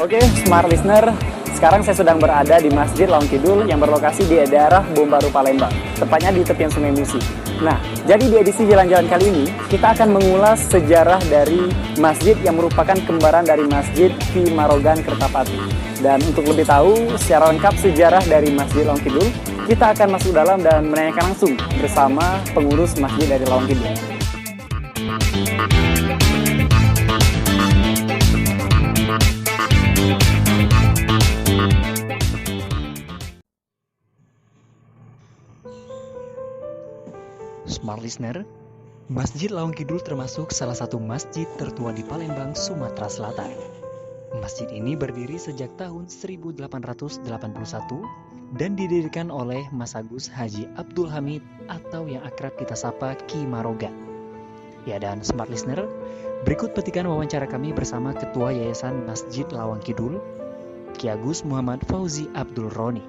Oke, Smart Listener, sekarang saya sedang berada di Masjid Lawang Kidul yang berlokasi di daerah Bom Baru, Palembang, tepatnya di tepian Sungai Musi. Nah, jadi di edisi jalan-jalan kali ini, kita akan mengulas sejarah dari masjid yang merupakan kembaran dari Masjid Ki Marogan Kertapati. Dan untuk lebih tahu secara lengkap sejarah dari Masjid Lawang Kidul, kita akan masuk dalam dan menanyakan langsung bersama pengurus Masjid dari Lawang Kidul. Smart Listener, Masjid Lawang Kidul termasuk salah satu masjid tertua di Palembang, Sumatera Selatan. Masjid ini berdiri sejak tahun 1881 dan didirikan oleh Mas Agus Haji Abdul Hamid atau yang akrab kita sapa Ki Marogan. Ya, dan Smart Listener, berikut petikan wawancara kami bersama Ketua Yayasan Masjid Lawang Kidul, Ki Agus Muhammad Fauzi Abdul Roni.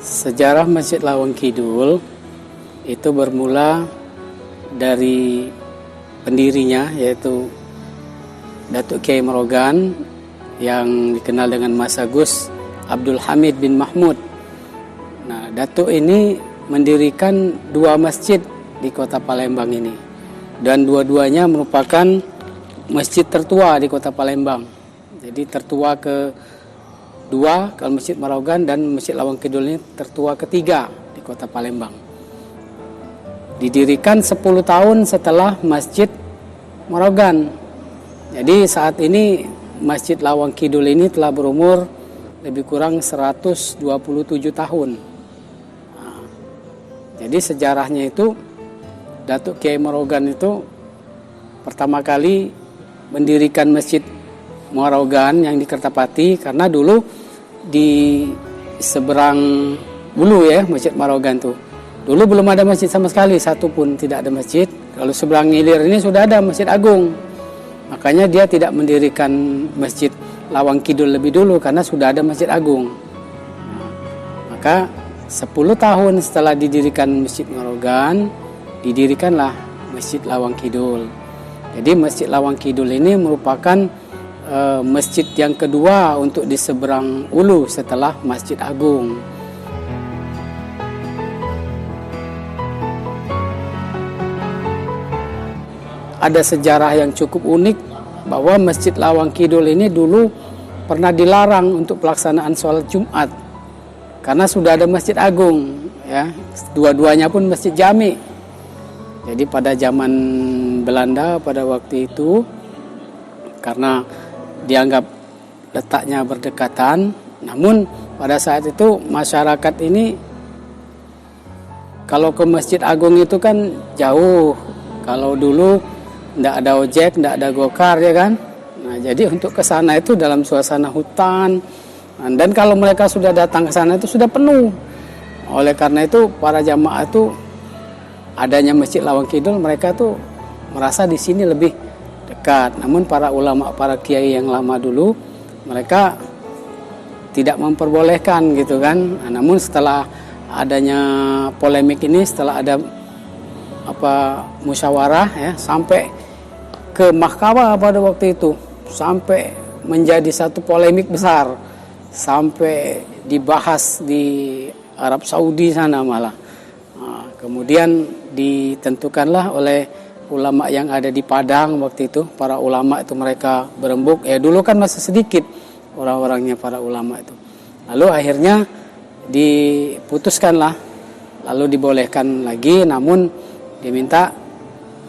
Sejarah Masjid Lawang Kidul itu bermula dari pendirinya, yaitu Datuk Kiai Marogan yang dikenal dengan Mas Agus Abdul Hamid bin Mahmud. Nah, Datuk ini mendirikan dua masjid di kota Palembang ini, dan dua-duanya merupakan masjid tertua di kota Palembang. Jadi tertua kedua kalau Masjid Marogan, dan Masjid Lawang Kidul ini tertua ketiga di kota Palembang. Didirikan 10 tahun setelah Masjid Marogan. Jadi saat ini Masjid Lawang Kidul ini telah berumur lebih kurang 127 tahun. Nah, jadi sejarahnya itu Datuk Kiai Marogan itu pertama kali mendirikan Masjid Marogan yang di Kertapati, karena dulu di seberang Bulu ya Masjid Marogan tuh. Dulu belum ada masjid sama sekali, satu pun tidak ada masjid. Kalau seberang hilir ini sudah ada Masjid Agung. Makanya dia tidak mendirikan Masjid Lawang Kidul lebih dulu karena sudah ada Masjid Agung. Maka 10 tahun setelah didirikan Masjid Marogan, didirikanlah Masjid Lawang Kidul. Jadi Masjid Lawang Kidul ini merupakan masjid yang kedua untuk di seberang Ulu setelah Masjid Agung. Ada sejarah yang cukup unik bahwa Masjid Lawang Kidul ini dulu pernah dilarang untuk pelaksanaan sholat Jumat karena sudah ada Masjid Agung, ya. Dua-duanya pun masjid jami. Jadi pada zaman Belanda pada waktu itu, karena dianggap letaknya berdekatan, namun pada saat itu masyarakat ini kalau ke Masjid Agung itu kan jauh. Kalau dulu tidak ada ojek, tidak ada gokar, ya kan. Nah, jadi untuk ke sana itu dalam suasana hutan, dan kalau mereka sudah datang ke sana itu sudah penuh. Oleh karena itu para jamaah itu adanya Masjid Lawang Kidul, mereka tuh merasa di sini lebih dekat. Namun para ulama, para kiai yang lama dulu, mereka tidak memperbolehkan gitu kan. Nah, namun setelah adanya polemik ini, setelah ada musyawarah ya, sampai ke mahkamah pada waktu itu, sampai menjadi satu polemik besar, sampai dibahas di Arab Saudi sana malah. Nah, kemudian ditentukanlah oleh ulama yang ada di Padang waktu itu. Para ulama itu mereka berembuk, dulu kan masih sedikit orang-orangnya para ulama itu. Lalu akhirnya diputuskanlah, lalu dibolehkan lagi, namun diminta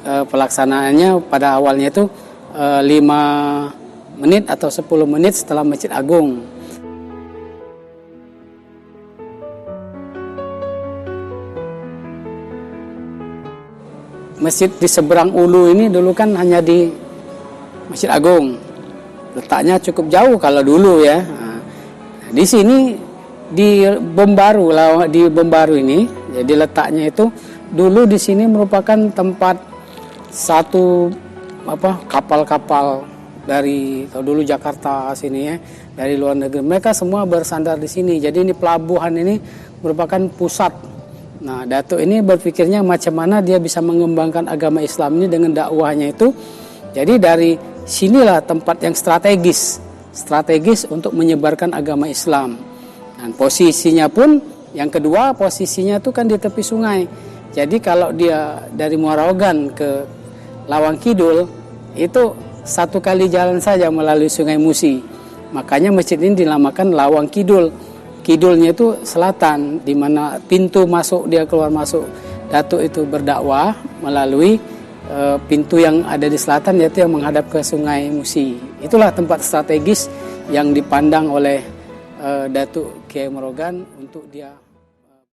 pelaksanaannya pada awalnya itu 5 menit atau 10 menit setelah Masjid Agung. Masjid di seberang Ulu ini dulu kan hanya di Masjid Agung. Letaknya cukup jauh kalau dulu ya. Nah, di sini di Bom Baru ini, jadi letaknya itu dulu di sini merupakan tempat satu kapal-kapal dari dulu Jakarta sini ya, dari luar negeri. Mereka semua bersandar di sini. Jadi ini pelabuhan ini merupakan pusat Nah, Datuk ini berpikirnya macam mana dia bisa mengembangkan agama Islam ini dengan dakwahnya itu. Jadi dari sinilah tempat yang strategis untuk menyebarkan agama Islam. Dan posisinya pun yang kedua, posisinya itu kan di tepi sungai. Jadi kalau dia dari Muara Ogan ke Lawang Kidul itu satu kali jalan saja melalui Sungai Musi. Makanya masjid ini dinamakan Lawang Kidul. Kidulnya itu selatan, di mana pintu masuk dia keluar masuk Datuk itu berdakwah melalui pintu yang ada di selatan, yaitu yang menghadap ke Sungai Musi. Itulah tempat strategis yang dipandang oleh Datuk Kiai Morogan untuk dia